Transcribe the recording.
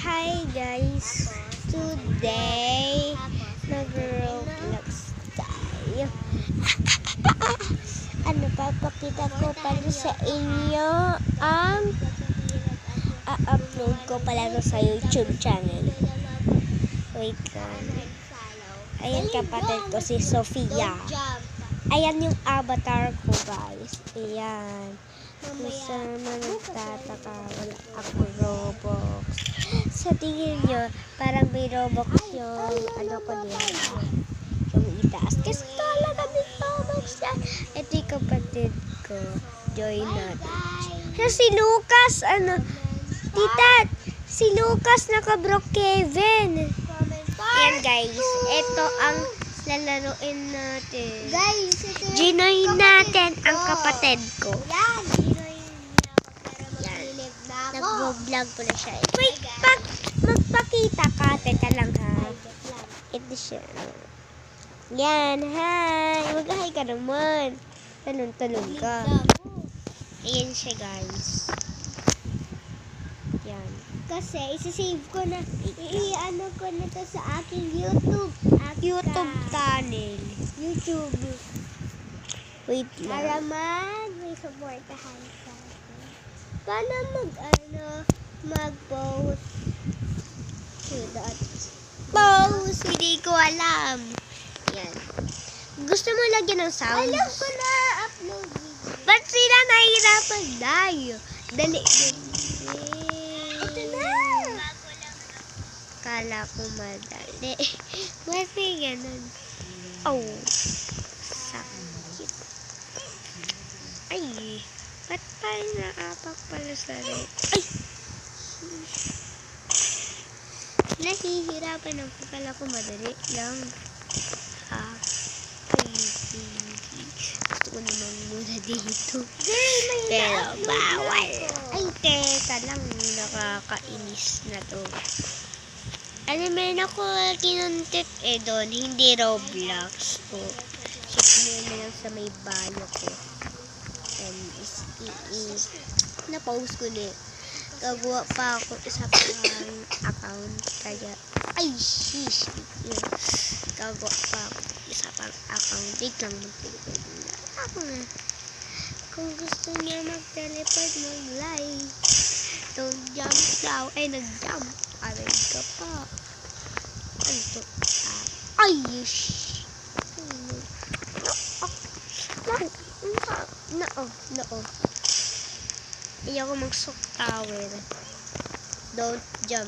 Hi guys, today nag-Roblox tayo. Papakita ko pala sa inyo ang upload ko pala sa YouTube channel. Wait lang. Ayan kapatid ko si Sofia. Ayan yung avatar ko guys. Ayan. Masama nagtataka, wala ako Roblox. Sa tingin nyo, parang may Roblox yung ano ko dito. Yung itaas. Kasi talaga may Roblox yan. Ito yung kapatid ko. Join natin. So, si Lucas, tita, si Lucas nakabrook Kevin. Ayan guys, ito ang lalaruin natin. Guys, Ginoin natin ang kapatid ko. yan. Nag-vlog po na siya. Wait, magpakita ka. Teka lang ha. Ito siya. Yan, hi. Mag-hi ka naman. Talon-talon ka. Ayan siya guys. Yan. Kasi isi-save ko na, i-ano ko na to sa aking YouTube. YouTube channel. YouTube. Wait Para lang. may supportahan sa akin. Paano mag-post? Pause. Hindi ko alam. Yan. Gusto mo lagyan ng sound? Alam ko na upload video. Ba't sila nahihirapan tayo? Dali. Ito na! Kala ko madali. Ba't may ganun? Oh. Sakit. Ay. Ba't tayo naapak pala sa rin? Ay. Nahihirapan ako. Kala ko madali lang. Ay. Gusto ko naman muna dito. Pero bawal. Ay, teka lang. Nakakainis na to. Meron ako kinuntit doon. Hindi Roblox po. Check mo lang sa may banyo ko. And na-pause ko na. Gagawa pa ako isa pang account. Kaya, ay, shish. Gagawa pa ako isa pang account. Wait lang, mag-teleport na ako na. Kung gusto niya mag-teleport, mag-live. Don't jump daw. Ay, nag-jump. Aray ka pa. Ano to? Ay, shish. No. Ayoko mag-sock tower. Don't jump.